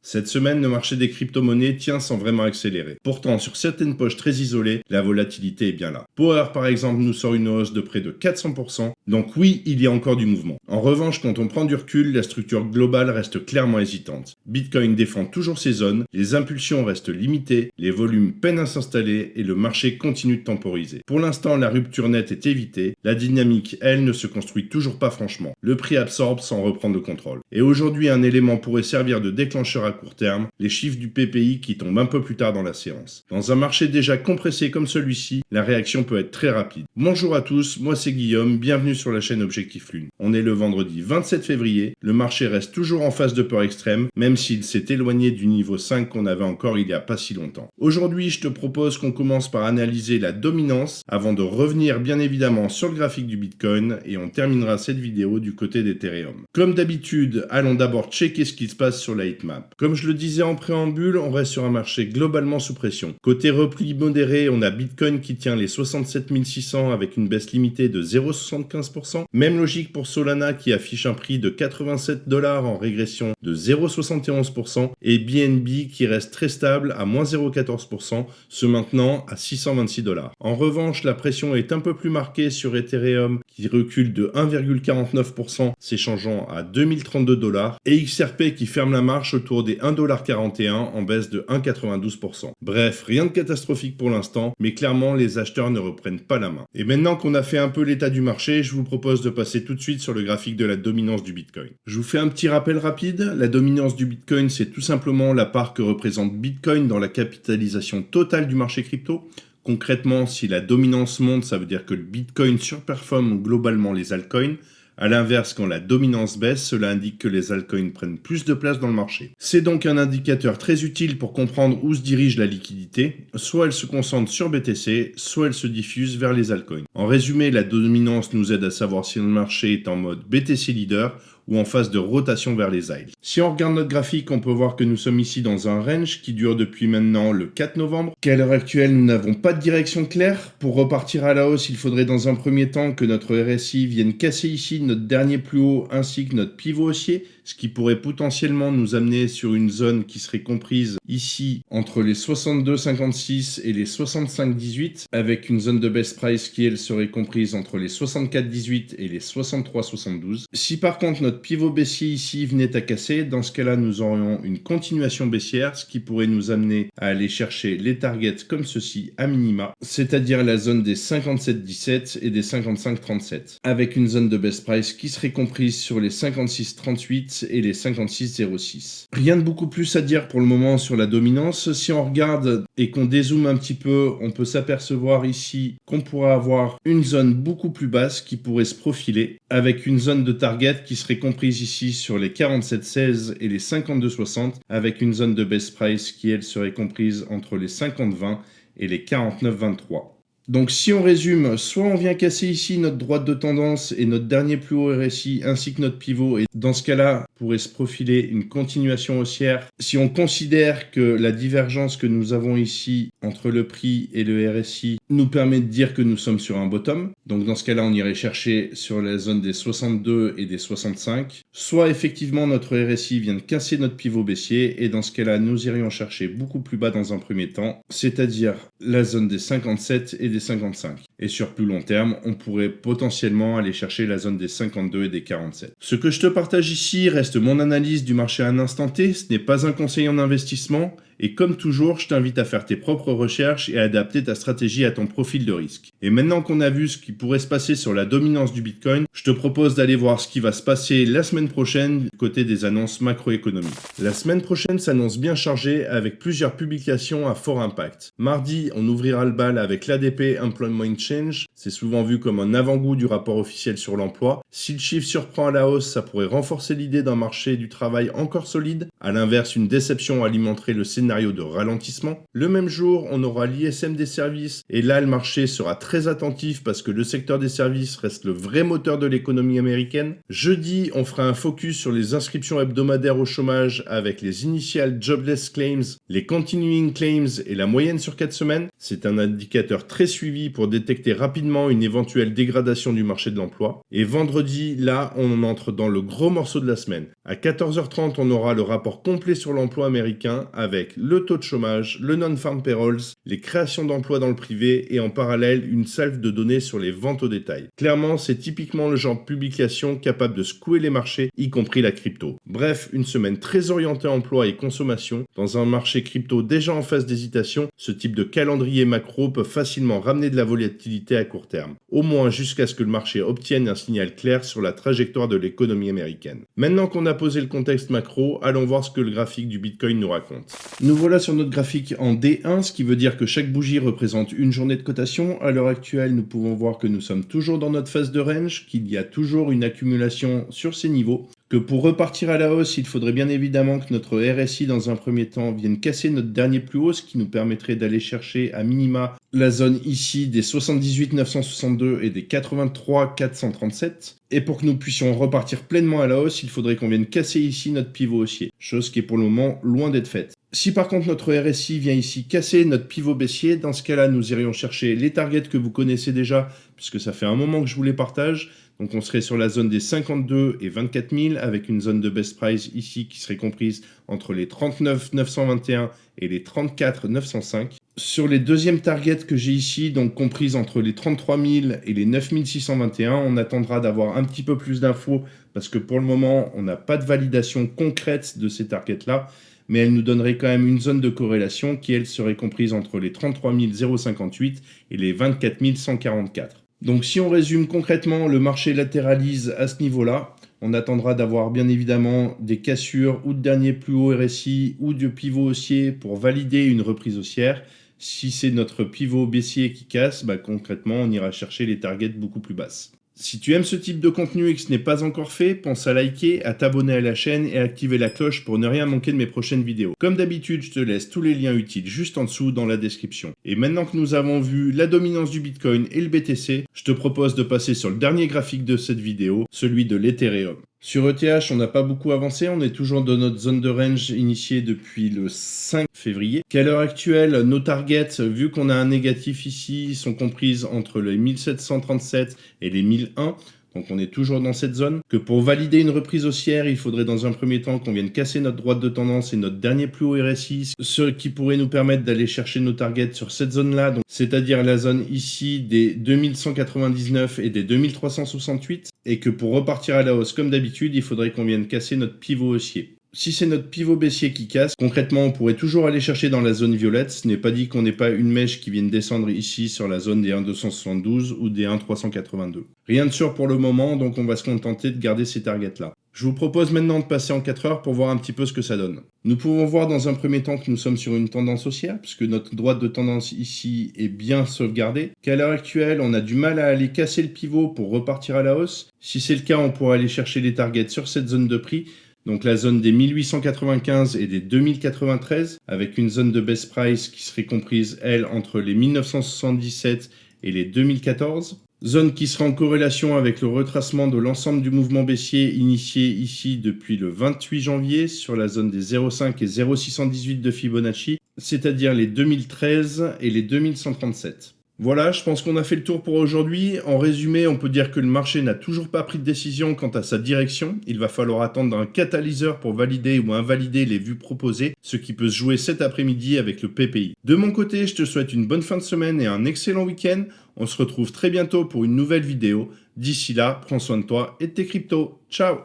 Cette semaine, le marché des crypto-monnaies tient sans vraiment accélérer. Pourtant, sur certaines poches très isolées, la volatilité est bien là. Power, par exemple, nous sort une hausse de près de 400%, donc oui, il y a encore du mouvement. En revanche, quand on prend du recul, la structure globale reste clairement hésitante. Bitcoin défend toujours ses zones, les impulsions restent limitées, les volumes peinent à s'installer et le marché continue de temporiser. Pour l'instant, la rupture nette est évitée, la dynamique, elle, ne se construit toujours pas franchement. Le prix absorbe sans reprendre le contrôle. Et aujourd'hui, un élément pourrait servir de déclencheur à court terme, les chiffres du PPI qui tombent un peu plus tard dans la séance. Dans un marché déjà compressé comme celui-ci, la réaction peut être très rapide. Bonjour à tous, moi c'est Guillaume, bienvenue sur la chaîne Objectif Lune. On est le vendredi 27 février, le marché reste toujours en phase de peur extrême, même s'il s'est éloigné du niveau 5 qu'on avait encore il y a pas si longtemps. Aujourd'hui, je te propose qu'on commence par analyser la dominance, avant de revenir bien évidemment sur le graphique du Bitcoin, et on terminera cette vidéo du côté d'Ethereum. Comme d'habitude, allons d'abord checker ce qui se passe sur la heatmap. Comme je le disais en préambule, on reste sur un marché globalement sous pression. Côté repli modéré, on a Bitcoin qui tient les 67 600 avec une baisse limitée de 0,75%. Même logique pour Solana qui affiche un prix de 87 $ en régression de 0,71% et BNB qui reste très stable à moins 0,14%, se maintenant à 626 $. En revanche, la pression est un peu plus marquée sur Ethereum qui recule de 1,49%, s'échangeant à 2032 $, et XRP qui ferme la marche autour des 1,41$ en baisse de 1,92%. Bref, rien de catastrophique pour l'instant, mais clairement les acheteurs ne reprennent pas la main. Et maintenant qu'on a fait un peu l'état du marché, je vous propose de passer tout de suite sur le graphique de la dominance du Bitcoin. Je vous fais un petit rappel rapide, la dominance du Bitcoin c'est tout simplement la part que représente Bitcoin dans la capitalisation totale du marché crypto. Concrètement, si la dominance monte, ça veut dire que le Bitcoin surperforme globalement les altcoins. A l'inverse, quand la dominance baisse, cela indique que les altcoins prennent plus de place dans le marché. C'est donc un indicateur très utile pour comprendre où se dirige la liquidité. Soit elle se concentre sur BTC, soit elle se diffuse vers les altcoins. En résumé, la dominance nous aide à savoir si le marché est en mode BTC leader ou en phase de rotation vers les altcoins. Si on regarde notre graphique, on peut voir que nous sommes ici dans un range qui dure depuis maintenant le 4 novembre, qu'à l'heure actuelle, nous n'avons pas de direction claire. Pour repartir à la hausse, il faudrait dans un premier temps que notre RSI vienne casser ici notre dernier plus haut ainsi que notre pivot haussier, ce qui pourrait potentiellement nous amener sur une zone qui serait comprise ici entre les 62,56 et les 65,18, avec une zone de best price qui elle serait comprise entre les 64,18 et les 63,72. Si par contre notre pivot baissier ici venait à casser, dans ce cas-là nous aurions une continuation baissière, ce qui pourrait nous amener à aller chercher les targets comme ceci à minima, c'est-à-dire la zone des 57,17 et des 55,37, avec une zone de best price qui serait comprise sur les 56,38 et les 56,06. Rien de beaucoup plus à dire pour le moment sur la dominance. Si on regarde et qu'on dézoome un petit peu, on peut s'apercevoir ici qu'on pourrait avoir une zone beaucoup plus basse qui pourrait se profiler, avec une zone de target qui serait comprise ici sur les 47,16 et les 52,60, avec une zone de best price qui elle serait comprise entre les 50,20 et les 49,23. Donc si on résume, soit on vient casser ici notre droite de tendance et notre dernier plus haut RSI ainsi que notre pivot, et dans ce cas-là pourrait se profiler une continuation haussière. Si on considère que la divergence que nous avons ici entre le prix et le RSI nous permet de dire que nous sommes sur un bottom, donc dans ce cas-là on irait chercher sur la zone des 62 et des 65, soit effectivement notre RSI vient de casser notre pivot baissier et dans ce cas-là nous irions chercher beaucoup plus bas dans un premier temps, c'est-à-dire la zone des 57 et des 55. Et sur plus long terme, on pourrait potentiellement aller chercher la zone des 52 et des 47. Ce que je te partage ici reste mon analyse du marché à un instant T, ce n'est pas un conseil en investissement. Et comme toujours, je t'invite à faire tes propres recherches et à adapter ta stratégie à ton profil de risque. Et maintenant qu'on a vu ce qui pourrait se passer sur la dominance du Bitcoin, je te propose d'aller voir ce qui va se passer la semaine prochaine du côté des annonces macroéconomiques. La semaine prochaine s'annonce bien chargée avec plusieurs publications à fort impact. Mardi, on ouvrira le bal avec l'ADP Employment Change. C'est souvent vu comme un avant-goût du rapport officiel sur l'emploi. Si le chiffre surprend à la hausse, ça pourrait renforcer l'idée d'un marché du travail encore solide. À l'inverse, une déception alimenterait le scénario de ralentissement. Le même jour, on aura l'ISM des services et là, le marché sera très attentif parce que le secteur des services reste le vrai moteur de l'économie américaine. Jeudi, on fera un focus sur les inscriptions hebdomadaires au chômage avec les initial jobless claims, les continuing claims et la moyenne sur 4 semaines. C'est un indicateur très suivi pour détecter rapidement rapidement une éventuelle dégradation du marché de l'emploi. Et vendredi, là, on entre dans le gros morceau de la semaine. À 14h30, on aura le rapport complet sur l'emploi américain avec le taux de chômage, le non-farm payrolls, les créations d'emplois dans le privé et en parallèle une salve de données sur les ventes au détail. Clairement, c'est typiquement le genre de publication capable de secouer les marchés, y compris la crypto. Bref, une semaine très orientée emploi et consommation. Dans un marché crypto déjà en phase d'hésitation, ce type de calendrier macro peut facilement ramener de la volatilité à court terme. Au moins jusqu'à ce que le marché obtienne un signal clair sur la trajectoire de l'économie américaine. Maintenant qu'on a posé le contexte macro, allons voir ce que le graphique du Bitcoin nous raconte. Nous voilà sur notre graphique en D1, ce qui veut dire que chaque bougie représente une journée de cotation. À l'heure actuelle, nous pouvons voir que nous sommes toujours dans notre phase de range, qu'il y a toujours une accumulation sur ces niveaux, que pour repartir à la hausse, il faudrait bien évidemment que notre RSI dans un premier temps vienne casser notre dernier plus haut, ce qui nous permettrait d'aller chercher à minima la zone ici des 78 962 et des 83 437. Et pour que nous puissions repartir pleinement à la hausse, il faudrait qu'on vienne casser ici notre pivot haussier, chose qui est pour le moment loin d'être faite. Si par contre notre RSI vient ici casser notre pivot baissier, dans ce cas-là, nous irions chercher les targets que vous connaissez déjà, puisque ça fait un moment que je vous les partage. Donc on serait sur la zone des 52 et 24 000 avec une zone de best price ici qui serait comprise entre les 39 921 et les 34 905. Sur les deuxièmes targets que j'ai ici, donc comprises entre les 33 000 et les 9 621, on attendra d'avoir un petit peu plus d'infos parce que pour le moment, on n'a pas de validation concrète de ces targets-là, mais elle nous donnerait quand même une zone de corrélation qui, elle, serait comprise entre les 33 058 et les 24 144. Donc si on résume concrètement, le marché latéralise à ce niveau-là. On attendra d'avoir bien évidemment des cassures ou de dernier plus haut RSI ou de pivot haussier pour valider une reprise haussière. Si c'est notre pivot baissier qui casse, concrètement, on ira chercher les targets beaucoup plus basses. Si tu aimes ce type de contenu et que ce n'est pas encore fait, pense à liker, à t'abonner à la chaîne et à activer la cloche pour ne rien manquer de mes prochaines vidéos. Comme d'habitude, je te laisse tous les liens utiles juste en dessous dans la description. Et maintenant que nous avons vu la dominance du Bitcoin et le BTC, je te propose de passer sur le dernier graphique de cette vidéo, celui de l'Ethereum. Sur ETH, on n'a pas beaucoup avancé, on est toujours dans notre zone de range initiée depuis le 5 février. Qu'à l'heure actuelle, nos targets, vu qu'on a un négatif ici, sont comprises entre les 1737 et les 1001. Donc on est toujours dans cette zone. Que pour valider une reprise haussière, il faudrait dans un premier temps qu'on vienne casser notre droite de tendance et notre dernier plus haut RSI, ce qui pourrait nous permettre d'aller chercher nos targets sur cette zone-là, c'est-à-dire la zone ici des 2199 et des 2368, et que pour repartir à la hausse comme d'habitude, il faudrait qu'on vienne casser notre pivot haussier. Si c'est notre pivot baissier qui casse, concrètement, on pourrait toujours aller chercher dans la zone violette. Ce n'est pas dit qu'on n'ait pas une mèche qui vienne descendre ici sur la zone des 1,272 ou des 1,382. Rien de sûr pour le moment, donc on va se contenter de garder ces targets-là. Je vous propose maintenant de passer en 4 heures pour voir un petit peu ce que ça donne. Nous pouvons voir dans un premier temps que nous sommes sur une tendance haussière, puisque notre droite de tendance ici est bien sauvegardée. Qu'à l'heure actuelle, on a du mal à aller casser le pivot pour repartir à la hausse. Si c'est le cas, on pourra aller chercher les targets sur cette zone de prix. Donc la zone des 1895 et des 2093, avec une zone de best price qui serait comprise, elle, entre les 1977 et les 2014. Zone qui sera en corrélation avec le retracement de l'ensemble du mouvement baissier initié ici depuis le 28 janvier sur la zone des 0,5 et 0,618 de Fibonacci, c'est-à-dire les 2013 et les 2137. Voilà, je pense qu'on a fait le tour pour aujourd'hui. En résumé, on peut dire que le marché n'a toujours pas pris de décision quant à sa direction. Il va falloir attendre un catalyseur pour valider ou invalider les vues proposées, ce qui peut se jouer cet après-midi avec le PPI. De mon côté, je te souhaite une bonne fin de semaine et un excellent week-end. On se retrouve très bientôt pour une nouvelle vidéo. D'ici là, prends soin de toi et de tes cryptos. Ciao!